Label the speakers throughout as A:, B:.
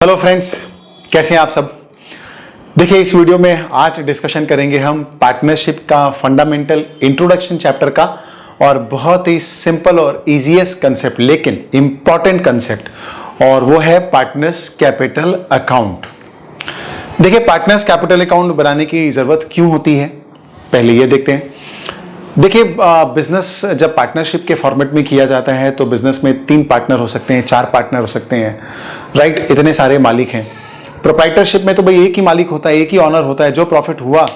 A: Hello friends, कैसे हैं आप सब। देखिए, इस वीडियो में आज डिस्कशन करेंगे हम पार्टनरशिप का फंडामेंटल इंट्रोडक्शन चैप्टर का, और बहुत ही सिंपल और इजीएस्ट कंसेप्ट लेकिन इंपॉर्टेंट कंसेप्ट, और वो है पार्टनर्स कैपिटल अकाउंट। देखिए, पार्टनर्स कैपिटल अकाउंट बनाने की जरूरत क्यों होती है, पहले ये देखते हैं। देखिए, बिजनेस जब पार्टनरशिप के फॉर्मेट में किया जाता है तो बिजनेस में 3 पार्टनर हो सकते हैं, 4 पार्टनर हो सकते हैं, राइट। इतने सारे मालिक हैं। प्रोप्राइटरशिप में तो भाई एक ही मालिक होता है, एक ही ऑनर होता है। जो प्रॉफिट हुआ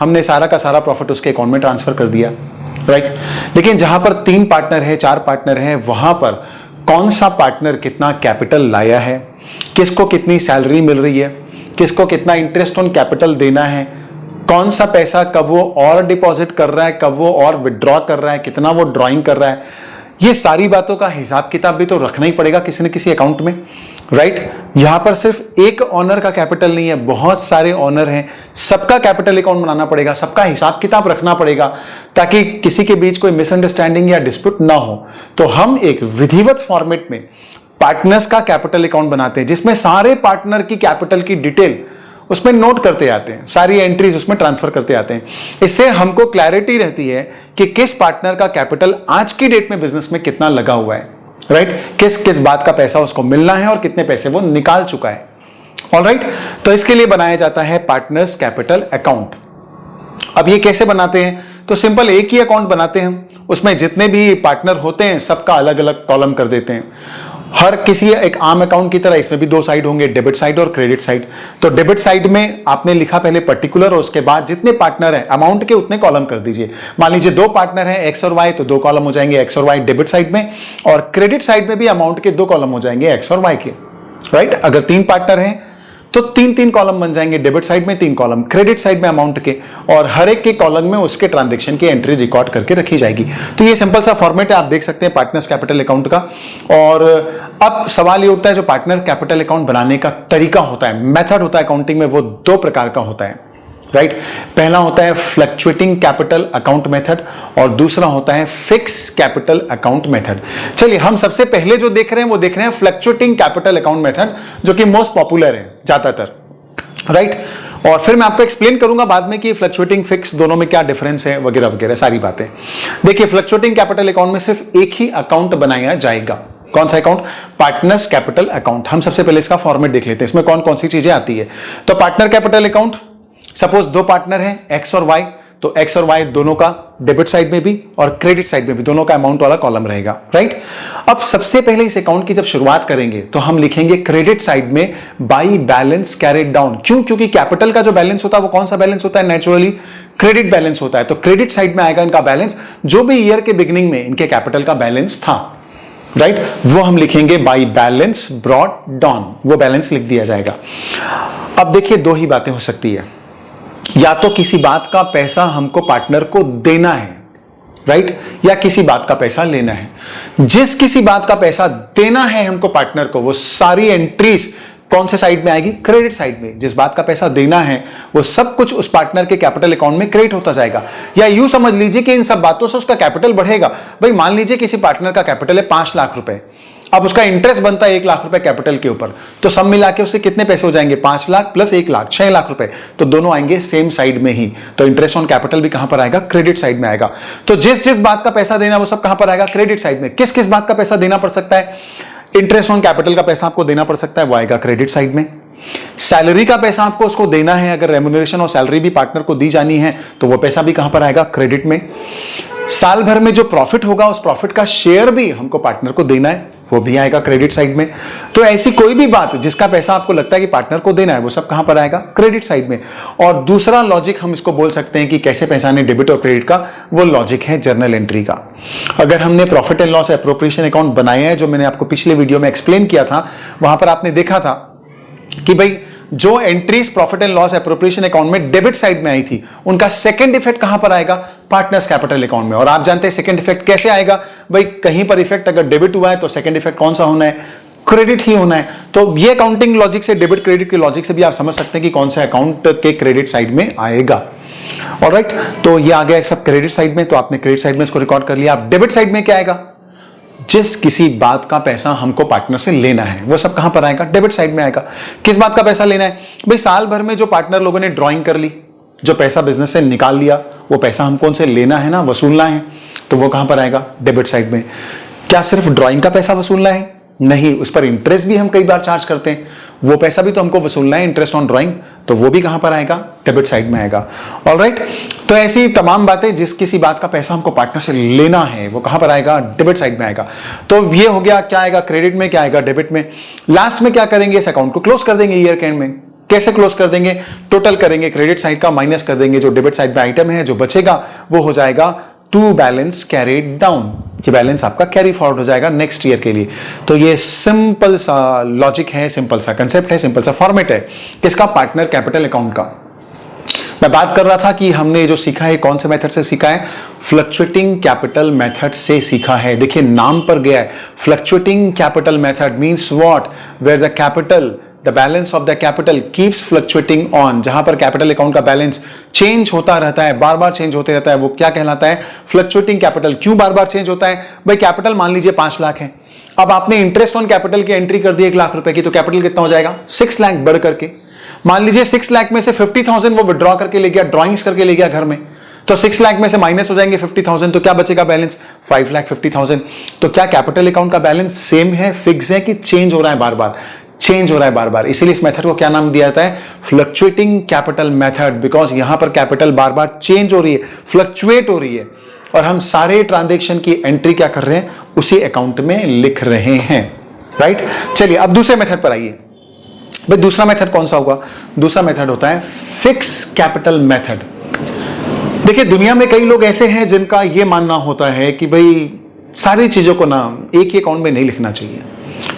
A: हमने सारा का सारा प्रॉफिट उसके अकाउंट में ट्रांसफर कर दिया, राइट। लेकिन जहां पर 3 पार्टनर है, 4 पार्टनर है, वहां पर कौन सा पार्टनर कितना कैपिटल लाया है, किसको कितनी सैलरी मिल रही है, किसको कितना इंटरेस्ट ऑन कैपिटल देना है, कौन सा पैसा कब वो और डिपॉजिट कर रहा है, कब वो और विड्रॉ कर रहा है, कितना वो ड्रॉइंग कर रहा है, ये सारी बातों का हिसाब किताब भी तो रखना ही पड़ेगा किसी न किसी अकाउंट में, राइट। यहां पर सिर्फ एक ऑनर का कैपिटल नहीं है, बहुत सारे ऑनर हैं, सबका कैपिटल अकाउंट बनाना पड़ेगा, सबका हिसाब किताब रखना पड़ेगा, ताकि किसी के बीच कोई मिसअंडरस्टैंडिंग या डिस्प्यूट ना हो। तो हम एक विधिवत फॉर्मेट में पार्टनर्स का कैपिटल अकाउंट बनाते हैं, जिसमें सारे पार्टनर की कैपिटल की डिटेल उसमें नोट करते आते हैं, सारी एंट्रीज उसमें ट्रांसफर करते आते हैं। इससे हमको क्लैरिटी रहती है कि किस पार्टनर का कैपिटल आज की डेट में बिजनेस में कितना लगा हुआ है, राइट। किस किस बात का पैसा उसको मिलना है और कितने पैसे वो निकाल चुका है, ऑलराइट। तो इसके लिए बनाया जाता है पार्टनर्स कैपिटल अकाउंट। अब ये कैसे बनाते हैं, तो सिंपल एक ही अकाउंट बनाते हैं हम, उसमें जितने भी पार्टनर होते हैं सबका अलग अलग कॉलम कर देते हैं। हर किसी एक आम अकाउंट की तरह इसमें भी 2 साइड होंगे, डेबिट साइड और क्रेडिट साइड। तो डेबिट साइड में आपने लिखा पहले पर्टिकुलर, और उसके बाद जितने पार्टनर हैं अमाउंट के उतने कॉलम कर दीजिए। मान लीजिए 2 पार्टनर हैं एक्स और वाई, तो 2 कॉलम हो जाएंगे एक्स और वाई डेबिट साइड में, और क्रेडिट साइड में भी अमाउंट के 2 कॉलम हो जाएंगे एक्स और वाई के, राइट। अगर 3 पार्टनर हैं तो 3-3 कॉलम बन जाएंगे, डेबिट साइड में 3 कॉलम, क्रेडिट साइड में अमाउंट के, और हर एक के कॉलम में उसके ट्रांजैक्शन की एंट्री रिकॉर्ड करके रखी जाएगी। तो ये सिंपल सा फॉर्मेट है, आप देख सकते हैं पार्टनर्स कैपिटल अकाउंट का। और अब सवाल ये उठता है, जो पार्टनर कैपिटल अकाउंट बनाने का तरीका होता है, मेथड होता है अकाउंटिंग में, वो 2 प्रकार का होता है, राइट। पहला होता है फ्लक्चुएटिंग कैपिटल अकाउंट मेथड, और दूसरा होता है फिक्स कैपिटल अकाउंट मेथड। चलिए, हम सबसे पहले जो देख रहे हैं वो देख रहे हैं फ्लक्चुएटिंग कैपिटल अकाउंट मेथड, जो कि मोस्ट पॉपुलर है ज्यादातर, राइट। और फिर मैं आपको एक्सप्लेन करूंगा बाद में कि फ्लक्चुएटिंग फिक्स दोनों में क्या डिफरेंस है, वगैरह वगैरह सारी बातें। देखिए, फ्लक्चुएटिंग कैपिटल अकाउंट में सिर्फ एक ही अकाउंट बनाया जाएगा। कौन सा अकाउंट? Partners capital account. हम सबसे पहले इसका फॉर्मेट देख लेते हैं, इसमें कौन कौन सी चीजें आती है। तो partner capital account, suppose 2 partner हैं एक्स और वाई, तो एक्स और वाई दोनों का डेबिट साइड में भी और क्रेडिट साइड में भी दोनों का अमाउंट वाला कॉलम रहेगा, राइट। अब सबसे पहले इस अकाउंट की जब शुरुआत करेंगे तो हम लिखेंगे क्रेडिट साइड में बाई बैलेंस कैरिड डाउन। क्यों? क्योंकि कैपिटल का जो बैलेंस होता है वो कौन सा बैलेंस होता है? नेचुरली क्रेडिट बैलेंस होता है। तो क्रेडिट साइड में आएगा इनका बैलेंस, जो भी ईयर के बिगिनिंग में इनके कैपिटल का बैलेंस था, राइट, वो हम लिखेंगे बाई बैलेंस ब्रॉट डाउन, वो बैलेंस लिख दिया जाएगा। अब देखिए, 2 ही बातें हो सकती है, या तो किसी बात का पैसा हमको पार्टनर को देना है, राइट, या किसी बात का पैसा लेना है। जिस किसी बात का पैसा देना है हमको पार्टनर को, वो सारी एंट्रीज कौन से साइड में आएगी? क्रेडिट साइड में। जिस बात का पैसा देना है वो सब कुछ उस पार्टनर के कैपिटल अकाउंट में क्रेडिट होता जाएगा। या यूं समझ लीजिए कि इन सब बातों से उसका कैपिटल बढ़ेगा। भाई, मान लीजिए किसी पार्टनर का कैपिटल है 5 लाख रुपए, अब उसका इंटरेस्ट बनता है 1 लाख रुपए कैपिटल के ऊपर, तो सब मिला के उससे कितने पैसे हो जाएंगे? 5 लाख प्लस 1 लाख, 6 लाख रुपए। तो दोनों आएंगे सेम साइड में ही। तो इंटरेस्ट ऑन कैपिटल भी कहां पर आएगा? क्रेडिट साइड में आएगा। तो जिस जिस बात का पैसा देना वो सब कहां पर आएगा? क्रेडिट साइड में। किस किस बात का पैसा देना पड़ सकता है? इंटरेस्ट ऑन कैपिटल का पैसा आपको देना पड़ सकता है, वो आएगा क्रेडिट साइड में। सैलरी का पैसा आपको उसको देना है, अगर रेम्युनरेशन और सैलरी भी पार्टनर को दी जानी है तो वो पैसा भी कहां पर आएगा? क्रेडिट में। साल भर में जो प्रॉफिट होगा उस प्रॉफिट का शेयर भी हमको पार्टनर को देना है, वो भी आएगा क्रेडिट साइड में। तो ऐसी कोई भी बात जिसका पैसा आपको लगता है कि पार्टनर को देना है, वो सब कहां पर आएगा? क्रेडिट साइड में। और दूसरा लॉजिक हम इसको बोल सकते हैं कि कैसे पहचाने डेबिट और क्रेडिट का, वो लॉजिक है जर्नल एंट्री का। अगर हमने profit and loss appropriation account बनाया है, जो मैंने आपको पिछले वीडियो में एक्सप्लेन किया था, वहां पर आपने देखा था कि भाई जो entries profit and loss appropriation account में डेबिट साइड में आई थी, उनका सेकंड इफेक्ट कहां पर आएगा? पार्टनर्स कैपिटल अकाउंट में। और आप जानते हैं सेकंड इफेक्ट कैसे आएगा? भाई, कहीं पर इफेक्ट अगर डेबिट हुआ है तो सेकंड इफेक्ट कौन सा होना है? क्रेडिट ही होना है। तो ये अकाउंटिंग लॉजिक से, डेबिट क्रेडिट के लॉजिक से भी आप समझ सकते हैं कि कौन सा अकाउंट के क्रेडिट साइड में आएगा। ऑलराइट, तो ये आ गया सब क्रेडिट साइड में, तो आपने क्रेडिट साइड में इसको रिकॉर्ड कर लिया। आप डेबिट साइड में क्या आएगा? जिस किसी बात का पैसा हमको पार्टनर से लेना है वो सब कहां पर आएगा? डेबिट साइड में आएगा। किस बात का पैसा लेना है भाई? साल भर में जो पार्टनर लोगों ने ड्राइंग कर ली, जो पैसा बिजनेस से निकाल लिया, वो पैसा हमको उनसे लेना है ना, वसूलना है, तो वो कहां पर आएगा? डेबिट साइड में। क्या सिर्फ ड्राइंग का पैसा वसूलना है? नहीं, उस पर इंटरेस्ट भी हम कई बार चार्ज करते हैं, वो पैसा भी तो हमको वसूलना है, इंटरेस्ट ऑन ड्राइंग, तो वो भी कहां पर आएगा? डेबिट साइड में आएगा। ऑलराइट, तो ऐसी तमाम बातें, जिस किसी बात का पैसा हमको पार्टनर से लेना है वो कहां पर आएगा? डेबिट साइड में आएगा। तो ये हो गया, क्या आएगा? क्रेडिट में, क्या आएगा? डेबिट में। लास्ट में क्या करेंगे? इस अकाउंट को क्लोज कर देंगे ईयर के एंड में। कैसे क्लोज कर देंगे? टोटल करेंगे, क्रेडिट साइड का माइनस कर देंगे, जो डेबिट साइड में आइटम है, जो बचेगा वो हो जाएगा टू बैलेंस कैरीड डाउन। ये बैलेंस आपका कैरी फॉरवर्ड हो जाएगा नेक्स्ट ईयर के लिए। तो ये सिंपल सा लॉजिक है, सिंपल सा कंसेप्ट है, सिंपल सा फॉर्मेट है किसका? पार्टनर कैपिटल अकाउंट का। मैं बात कर रहा था कि हमने जो सीखा है कौन से मेथड से सीखा है? फ्लक्चुएटिंग कैपिटल मेथड से सीखा है। देखिए नाम पर गया है, fluctuating capital method means what? Where the capital, the balance of the capital keeps fluctuating on. जहां पर कैपिटल अकाउंट का बैलेंस चेंज होता रहता है, बार बार चेंज होते रहता है, वो क्या कहलाता है? Fluctuating capital. क्यों बार बार चेंज होता है भाई? कैपिटल मान लीजिए 5 लाख है, अब आपने इंटरेस्ट ऑन कैपिटल की एंट्री कर दी 1 लाख रुपए की, तो कैपिटल कितना हो जाएगा? 6 लाख बढ़ करके। मान लीजिए 6 लाख में से 50,000 वो विड्रॉ करके ले गया, ड्रॉइंग्स करके ले गया घर में, तो 6 लाख में से माइनस हो जाएंगे 50,000, तो क्या बचेगा बैलेंस? 5,50,000। तो क्या कैपिटल अकाउंट का बैलेंस सेम है, फिक्स है, कि चेंज हो रहा है बार बार? चेंज हो रहा है बार बार। इसीलिए इस मेथड को क्या नाम दिया जाता है? फ्लक्चुएटिंग कैपिटल मेथड, बिकॉज यहां पर कैपिटल बार बार चेंज हो रही है, फ्लक्चुएट हो रही है, और हम सारे ट्रांजैक्शन की एंट्री क्या कर रहे हैं? उसी अकाउंट में लिख रहे हैं। राइट, चलिए अब दूसरे मेथड पर आइए। भाई दूसरा मेथड कौन सा होगा? दूसरा मेथड होता है फिक्स कैपिटल मेथड। देखिए दुनिया में कई लोग ऐसे हैं जिनका यह मानना होता है कि भाई सारी चीजों को ना एक ही अकाउंट में नहीं लिखना चाहिए,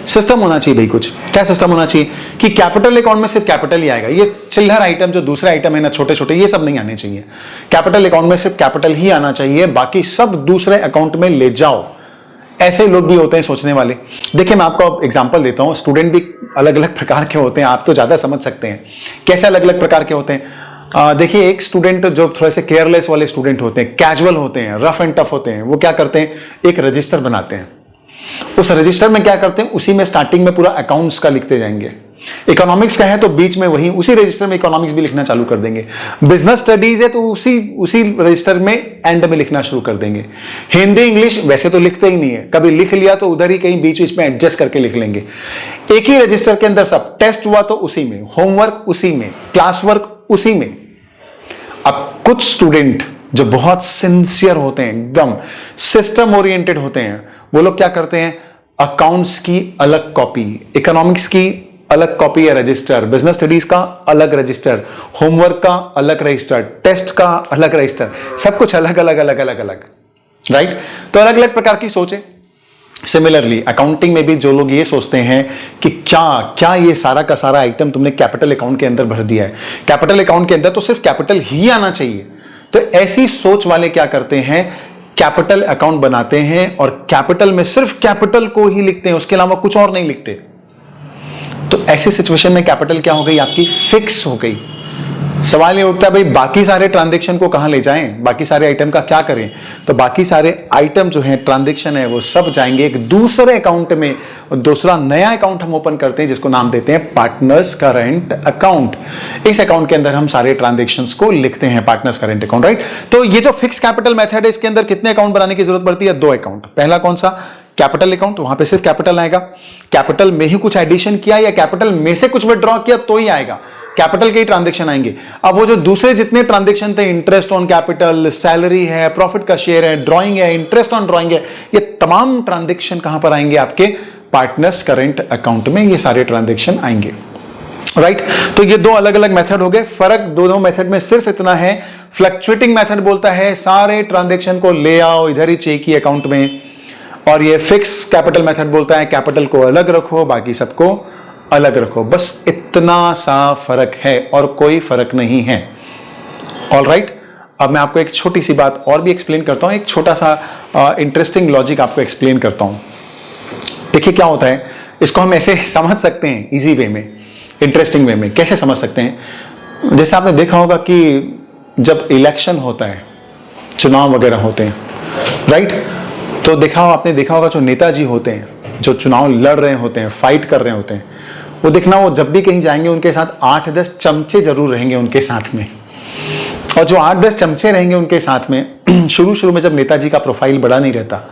A: सिस्टम होना चाहिए भाई। कुछ क्या सिस्टम होना चाहिए कि कैपिटल अकाउंट में सिर्फ कैपिटल ही आएगा, ये चिल्लर आइटम जो दूसरे आइटम है ना छोटे छोटे, ये सब नहीं आने चाहिए। कैपिटल अकाउंट में सिर्फ कैपिटल ही आना चाहिए, बाकी सब दूसरे अकाउंट में ले जाओ। ऐसे लोग भी होते हैं सोचने वाले। देखिए मैं आपको एग्जांपल देता हूं, स्टूडेंट भी अलग अलग प्रकार के होते हैं, आप तो ज्यादा समझ सकते हैं कैसे अलग अलग प्रकार के होते हैं। देखिए एक स्टूडेंट जो थोड़े से केयरलेस वाले स्टूडेंट होते हैं, कैजुअल होते हैं, रफ एंड टफ होते हैं, वो क्या करते हैं? एक रजिस्टर बनाते हैं। उस रजिस्टर में क्या करते हैं? उसी में स्टार्टिंग में पूरा अकाउंट्स का लिखते जाएंगे। इकोनॉमिक्स का है तो बीच में वही उसी रजिस्टर में इकोनॉमिक्स भी लिखना चालू कर देंगे। बिजनेस स्टडीज है तो उसी रजिस्टर में एंड में लिखना शुरू कर देंगे। हिंदी इंग्लिश वैसे तो लिखते ही नहीं है, कभी लिख लिया तो उधर ही कहीं बीच बीच में एडजस्ट करके लिख लेंगे। एक ही रजिस्टर के अंदर सब, टेस्ट हुआ तो उसी में, होमवर्क उसी में, क्लास वर्क उसी में। अब कुछ स्टूडेंट जो बहुत सिंसियर होते हैं, एकदम सिस्टम ओरिएंटेड होते हैं, वो लोग क्या करते हैं? अकाउंट्स की अलग कॉपी, इकोनॉमिक्स की अलग कॉपी या रजिस्टर, बिजनेस स्टडीज का अलग रजिस्टर, होमवर्क का अलग रजिस्टर, टेस्ट का अलग रजिस्टर, सब कुछ अलग अलग अलग अलग अलग। राइट, तो अलग अलग प्रकार की सोच है। सिमिलरली अकाउंटिंग में भी जो लोग ये सोचते हैं कि क्या ये सारा का सारा आइटम तुमने कैपिटल अकाउंट के अंदर भर दिया है, कैपिटल अकाउंट के अंदर तो सिर्फ कैपिटल ही आना चाहिए, तो ऐसी सोच वाले क्या करते हैं? कैपिटल अकाउंट बनाते हैं और कैपिटल में सिर्फ कैपिटल को ही लिखते हैं, उसके अलावा कुछ और नहीं लिखते। तो ऐसी सिचुएशन में कैपिटल क्या हो गई? आपकी फिक्स हो गई। सवाल ये उठता है भाई बाकी सारे ट्रांजैक्शन को कहां ले जाएं, बाकी सारे आइटम का क्या करें? तो बाकी सारे आइटम जो हैं, ट्रांजैक्शन है, वो सब जाएंगे एक दूसरे अकाउंट में, और दूसरा नया अकाउंट हम ओपन करते हैं जिसको नाम देते हैं पार्टनर्स करंट अकाउंट। इस अकाउंट के अंदर हम सारे ट्रांजैक्शंस को लिखते हैं, पार्टनर्स करंट अकाउंट। राइट, तो ये जो फिक्स कैपिटल मेथड है, इसके अंदर कितने अकाउंट बनाने की जरूरत पड़ती है? 2 अकाउंट। पहला कौन सा? कैपिटल अकाउंट, वहां पे सिर्फ कैपिटल आएगा। कैपिटल में ही कुछ एडिशन किया या कैपिटल में से कुछ विड्रॉ किया तो ही आएगा, कैपिटल के ही ट्रांजैक्शन आएंगे। अब वो जो दूसरे जितने ट्रांजैक्शन थे, इंटरेस्ट ऑन कैपिटल, सैलरी है, प्रॉफिट का शेयर है, ड्राइंग है, इंटरेस्ट ऑन ड्राइंग है, ये तमाम ट्रांजैक्शन कहां पर आएंगे? आपके पार्टनर्स करंट अकाउंट में ये सारे ट्रांजैक्शन आएंगे। राइट, तो ये 2 अलग अलग मेथड हो गए। फर्क दोनों मेथड में सिर्फ इतना है, फ्लक्चुएटिंग मेथड बोलता है सारे ट्रांजैक्शन को ले आओ इधर ही चेक ही अकाउंट में, और ये फिक्स कैपिटल मेथड बोलता है कैपिटल को अलग रखो, बाकी सबको अलग रखो। बस इतना सा फर्क है और कोई फर्क नहीं है। ऑलराइट, अब मैं आपको एक छोटी सी बात और भी एक्सप्लेन करता हूं, एक छोटा सा इंटरेस्टिंग लॉजिक आपको एक्सप्लेन करता हूं। देखिए क्या होता है, इसको हम ऐसे समझ सकते हैं इजी वे में, इंटरेस्टिंग वे में। कैसे समझ सकते हैं? जैसे आपने देखा होगा कि जब इलेक्शन होता है, चुनाव वगैरह होते हैं, राइट, तो आपने देखा होगा जो नेताजी होते हैं, जो चुनाव लड़ रहे होते हैं, फाइट कर रहे होते हैं, वो देखना वो जब भी कहीं जाएंगे उनके साथ 8-10 चमचे जरूर रहेंगे उनके साथ में। और जो 8-10 चमचे रहेंगे उनके साथ में, शुरू में जब नेताजी का प्रोफाइल बड़ा नहीं रहता,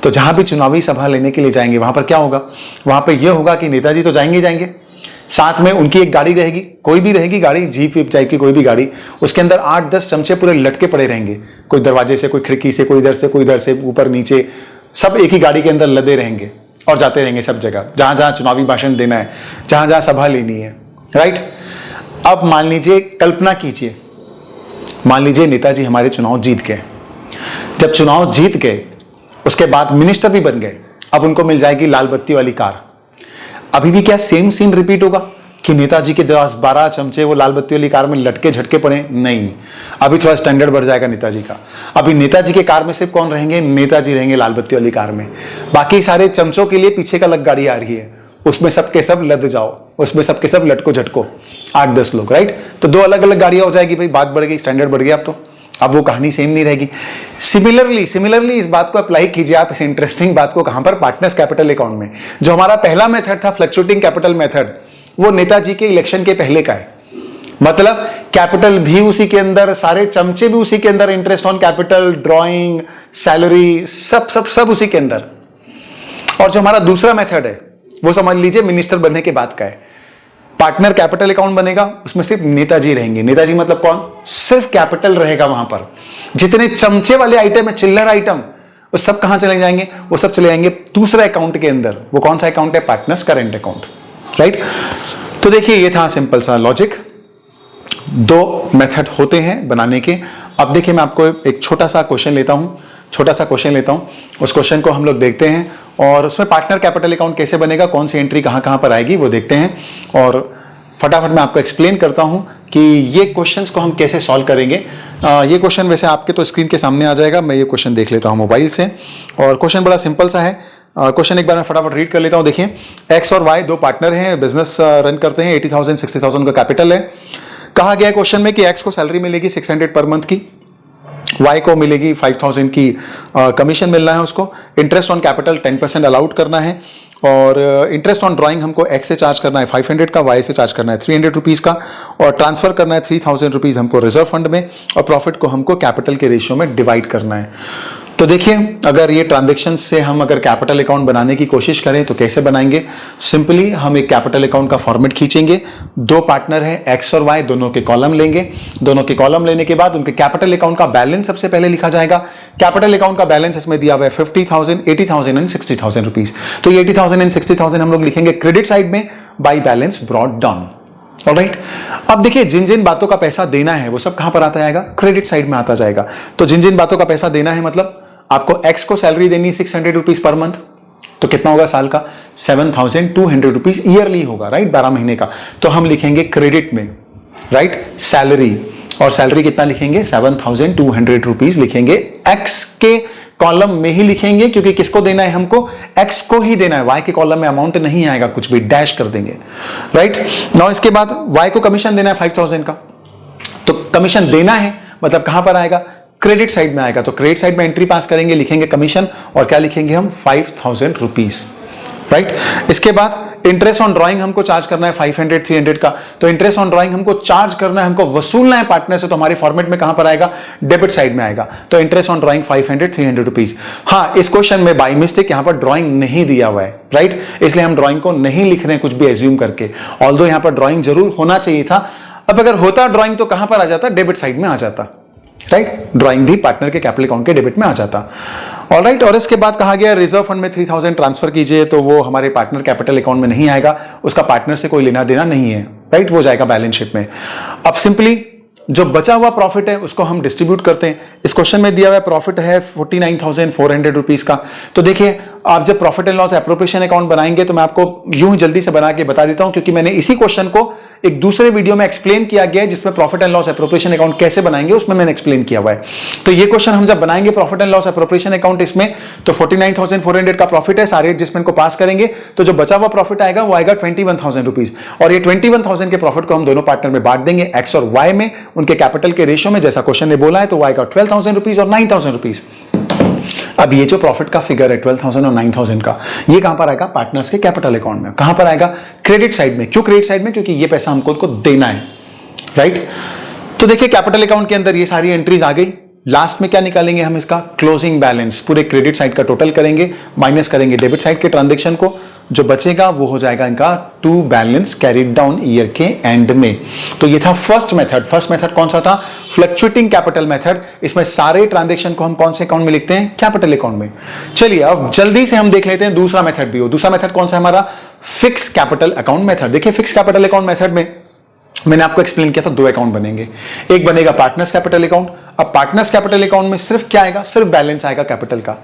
A: तो जहां भी चुनावी सभा लेने के लिए जाएंगे वहां पर क्या होगा, वहां पर यह होगा कि नेताजी तो जाएंगे, साथ में उनकी एक गाड़ी रहेगी, कोई भी रहेगी गाड़ी, जीप वीप टाइप की कोई भी गाड़ी, उसके अंदर 8-10 चमचे पूरे लटके पड़े रहेंगे, कोई दरवाजे से, कोई खिड़की से, कोई इधर से ऊपर नीचे, सब एक ही गाड़ी के अंदर लदे रहेंगे और जाते रहेंगे सब जगह, जहां जहां चुनावी भाषण देना है, जहां जहां सभा लेनी है, राइट। अब मान लीजिए, कल्पना कीजिए, मान लीजिए नेताजी हमारे चुनाव जीत गए। जब चुनाव जीत गए उसके बाद मिनिस्टर भी बन गए, अब उनको मिल जाएगी लाल बत्ती वाली कार। अभी भी क्या सेम सीन रिपीट होगा कि नेताजी के 10-12 चमचे वो लाल बत्ती वाली कार में लटके झटके पड़े? नहीं, अभी थोड़ा स्टैंडर्ड बढ़ जाएगा नेताजी का। अभी नेताजी के कार में सिर्फ कौन रहेंगे? नेताजी रहेंगे लाल बत्ती वाली कार में। बाकी सारे चमचों के लिए पीछे का अलग गाड़ी आ रही है, उसमें सबके सब लद जाओ, उसमें सबके सब लटको झटको, 8-10 लोग, राइट। तो 2 अलग अलग गाड़ियां हो जाएगी भाई, बात बढ़ गई, स्टैंडर्ड बढ़ गया। अब वो कहानी सेम नहीं रहेगी। सिमिलरली इस बात को अप्लाई कीजिए आप, इस इंटरेस्टिंग बात को कहां पर? पार्टनर्स कैपिटल अकाउंट में। जो हमारा पहला मेथड था फ्लक्चुएटिंग कैपिटल मेथड, वो नेताजी के इलेक्शन के पहले का है। मतलब कैपिटल भी उसी के अंदर, सारे चमचे भी उसी के अंदर, interest on capital, drawing, salary, सब उसी के अंदर। और जो हमारा दूसरा मेथड है वो समझ लीजिए मिनिस्टर बनने के बाद का है। पार्टनर कैपिटल अकाउंट बनेगा, उसमें सिर्फ नेताजी रहेंगे। नेताजी मतलब कौन? सिर्फ कैपिटल रहेगा वहां पर। जितने चमचे वाले आइटम है, चिल्लर आइटम, वो सब कहां चले जाएंगे? वो सब चले जाएंगे दूसरा अकाउंट के अंदर। वो कौन सा अकाउंट है? Partners current account, right. तो देखिए ये था सिंपल सा लॉजिक। 2 मेथड होते हैं बनाने के। अब देखिए मैं आपको एक छोटा सा क्वेश्चन लेता हूं, उस क्वेश्चन को हम लोग देखते हैं और उसमें पार्टनर कैपिटल अकाउंट कैसे बनेगा, कौन सी एंट्री कहां पर आएगी, वो देखते हैं। और फटाफट मैं आपको एक्सप्लेन करता हूं कि ये क्वेश्चंस को हम कैसे सॉल्व करेंगे। ये क्वेश्चन वैसे आपके तो स्क्रीन के सामने आ जाएगा, मैं ये क्वेश्चन देख लेता हूं मोबाइल से। और क्वेश्चन बड़ा सिंपल सा है। क्वेश्चन एक बार मैं फटाफट रीड कर लेता हूं। देखिए, एक्स और वाई 2 पार्टनर हैं, बिजनेस रन करते हैं, 80,000 60,000 का कैपिटल है। कहा गया है क्वेश्चन में कि एक्स को सैलरी मिलेगी 600 पर मंथ की, वाई को मिलेगी 5,000 की कमीशन मिलना है उसको। इंटरेस्ट ऑन कैपिटल 10% अलाउड करना है और इंटरेस्ट ऑन ड्राइंग हमको एक्स से चार्ज करना है 500 का, वाई से चार्ज करना है 300 रुपीज़ का, और ट्रांसफर करना है 3,000 रुपीज़ हमको रिजर्व फंड में, और प्रॉफिट को हमको कैपिटल के रेशियो में डिवाइड करना है। तो देखिए, अगर ये ट्रांजेक्शन से हम अगर कैपिटल अकाउंट बनाने की कोशिश करें तो कैसे बनाएंगे? सिंपली हम एक कैपिटल अकाउंट का फॉर्मेट खींचेंगे। 2 पार्टनर है एक्स और वाई, दोनों के कॉलम लेंगे। दोनों के कॉलम लेने के बाद उनके कैपिटल अकाउंट का बैलेंस सबसे पहले लिखा जाएगा। कैपिटल अकाउंट का बैलेंस इसमें दिया हुआ है 50,000, 80,000 एंड 60,000 रुपीज। तो ये 80,000 एंड 60,000 हम लोग लिखेंगे क्रेडिट साइड में, by balance brought down. Alright, अब देखिए जिन जिन बातों का पैसा देना है वो सब कहां पर आता जाएगा? क्रेडिट साइड में आता जाएगा। तो जिन जिन बातों का पैसा देना है, मतलब आपको एक्स को सैलरी देनी 600 रुपीज पर मंथ, तो कितना होगा साल का? 7,200 रुपीज ईयरली होगा, राइट, 12 महीने का। तो हम लिखेंगे क्रेडिट में, राइट, सैलरी, और सैलरी कितना लिखेंगे? 7,200 रुपीज लिखेंगे। एक्स के कॉलम में ही लिखेंगे क्योंकि किसको देना है? हमको एक्स को ही देना है। वाई के कॉलम में अमाउंट नहीं आएगा, कुछ भी डैश कर देंगे, राइट। नाउ इसके बाद वाई को कमीशन देना है 5,000 का, तो कमीशन देना है मतलब कहां पर आएगा? क्रेडिट साइड में आएगा। तो क्रेडिट साइड में एंट्री पास करेंगे, लिखेंगे कमीशन, और क्या लिखेंगे हम? 5,000 रुपीज, राइट। इसके बाद इंटरेस्ट ऑन ड्राइंग हमको चार्ज करना है 500 300 का, तो इंटरेस्ट ऑन ड्राइंग हमको चार्ज करना है, हमको वसूलना है पार्टनर से, तो हमारे फॉर्मेट में कहां पर आएगा? डेबिट साइड में आएगा। तो इंटरेस्ट ऑन ड्राइंग 500 300 रुपीज। हाँ, इस क्वेश्चन में बाई मिस्टेक यहां पर ड्राइंग नहीं दिया हुआ है, राइट, इसलिए हम ड्राइंग को नहीं लिख रहे हैं कुछ भी एज्यूम करके, ऑल्दो यहां पर ड्राइंग जरूर होना चाहिए था। अब अगर होता ड्राइंग तो कहां पर आ जाता? डेबिट साइड में आ जाता, राइट। ड्राइंग भी पार्टनर के कैपिटल अकाउंट के डेबिट में आ जाता। ऑलराइट, और इसके बाद कहा गया रिजर्व फंड में 3,000 ट्रांसफर कीजिए, तो वो हमारे पार्टनर कैपिटल अकाउंट में नहीं आएगा, उसका पार्टनर से कोई लेना देना नहीं है, राइट, वो जाएगा बैलेंस शीट में। अब सिंपली जो बचा हुआ प्रॉफिट है उसको हम डिस्ट्रीब्यूट करते हैं। इस क्वेश्चन में दिया हुआ प्रॉफिट है 49,400 रुपीज का। तो देखिए, आप जब profit and loss appropriation account बनाएंगे तो मैं आपको यूं ही जल्दी से बना के बता देता हूं, क्योंकि मैंने इसी क्वेश्चन को एक दूसरे वीडियो में एक्सप्लेन किया गया है जिसमें profit and loss appropriation account कैसे बनाएंगे उसमें मैंने एक्सप्लेन किया हुआ है। तो ये क्वेश्चन हम जब बनाएंगे profit and loss appropriation account, इसमें तो 49,400 का प्रॉफिट है, सारे एडजस्टमेंट को पास करेंगे तो जो बचा हुआ प्रॉफिट आएगा वो आएगा 21,000 रुपीज, और ये 21,000 के प्रॉफिट को हम दोनों पार्टनर में बांट देंगे, एक्स और वाई में, उनके कैपिटल के रेशियो में, जैसा क्वेश्चन ने बोला है। तो वाई का 12,000 रुपीज और 9,000 रुपीज। अब ये जो प्रॉफिट का फिगर है 12,000 और 9,000 का, ये कहां पर आएगा? पार्टनर्स के कैपिटल अकाउंट में। कहां पर आएगा? क्रेडिट साइड में। क्यों क्रेडिट साइड में? क्योंकि ये पैसा हमको उनको देना है, राइट? तो देखिए कैपिटल अकाउंट के अंदर ये सारी एंट्रीज आ गई। लास्ट में क्या निकालेंगे हम? इसका क्लोजिंग बैलेंस, पूरे क्रेडिट साइड का टोटल करेंगे, माइनस करेंगे डेबिट साइड के ट्रांजेक्शन को, जो बचेगा वो हो जाएगा इनका to balance carried down year के एंड में। तो ये था फर्स्ट मेथड। फर्स्ट मेथड कौन सा था? Fluctuating capital method. इसमें सारे ट्रांजेक्शन को हम कौन से अकाउंट में लिखते हैं? कैपिटल अकाउंट में। चलिए अब जल्दी से हम देख लेते हैं दूसरा मेथड भी हो। दूसरा मेथड कौन सा है हमारा? Fix capital account method. देखिए फिक्स कैपिटल अकाउंट मेथड में मैंने आपको एक्सप्लेन किया था, दो अकाउंट बनेंगे। एक बनेगा पार्टनर्स कैपिटल अकाउंट। अब पार्टनर्स कैपिटल अकाउंट में सिर्फ क्या आएगा? सिर्फ बैलेंस आएगा कैपिटल का।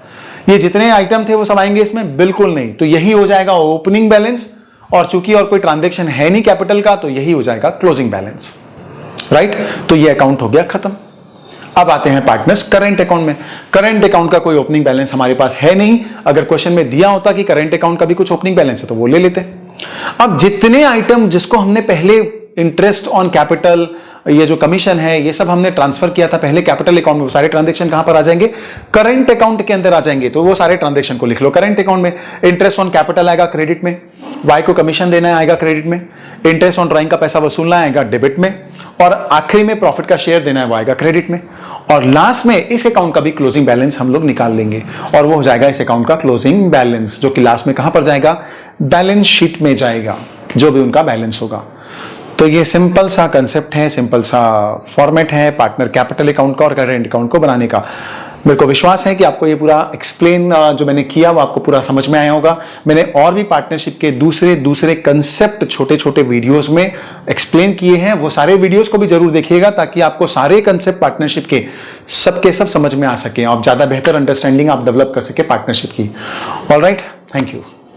A: ये जितने आइटम थे वो सब आएंगे इसमें? बिल्कुल नहीं। तो यही हो जाएगा ओपनिंग बैलेंस, और चूंकि और कोई ट्रांजेक्शन है नहीं कैपिटल का, तो यही हो जाएगा क्लोजिंग बैलेंस, राइट? तो ये अकाउंट हो गया खत्म। अब आते हैं पार्टनर्स करेंट अकाउंट में। करेंट अकाउंट का कोई ओपनिंग बैलेंस हमारे पास है नहीं। अगर क्वेश्चन में दिया होता कि करेंट अकाउंट का भी कुछ ओपनिंग बैलेंस है तो वो ले लेते। अब जितने आइटम जिसको हमने पहले इंटरेस्ट ऑन कैपिटल, ये जो कमीशन है, ये सब हमने ट्रांसफर किया था पहले कैपिटल अकाउंट में, वो सारे ट्रांजैक्शन कहां पर आ जाएंगे? करंट अकाउंट के अंदर आ जाएंगे। तो वो सारे ट्रांजैक्शन को लिख लो करंट अकाउंट में। इंटरेस्ट ऑन कैपिटल आएगा क्रेडिट में, वाई को कमीशन देना आएगा क्रेडिट में, इंटरेस्ट ऑन ड्राइंग का पैसा वसूलना आएगा डेबिट में, और आखिरी में प्रॉफिट का शेयर देना है वो आएगा क्रेडिट में। और लास्ट में इस अकाउंट का भी क्लोजिंग बैलेंस हम लोग निकाल लेंगे, और वो हो जाएगा इस अकाउंट का क्लोजिंग बैलेंस, जो कि लास्ट में कहां पर जाएगा? बैलेंस शीट में जाएगा, जो भी उनका बैलेंस होगा। तो ये सिंपल सा कंसेप्ट है, सिंपल सा फॉर्मेट है पार्टनर कैपिटल अकाउंट का और करेंट अकाउंट को बनाने का। मेरे को विश्वास है कि आपको ये पूरा एक्सप्लेन जो मैंने किया वो आपको पूरा समझ में आया होगा। मैंने और भी पार्टनरशिप के दूसरे कंसेप्ट छोटे छोटे वीडियोस में एक्सप्लेन किए हैं, वो सारे वीडियोस को भी जरूर देखिएगा, ताकि आपको सारे कंसेप्ट पार्टनरशिप के सब समझ में आ सके और ज्यादा बेहतर अंडरस्टैंडिंग आप डेवलप कर सके पार्टनरशिप की। Alright, thank you.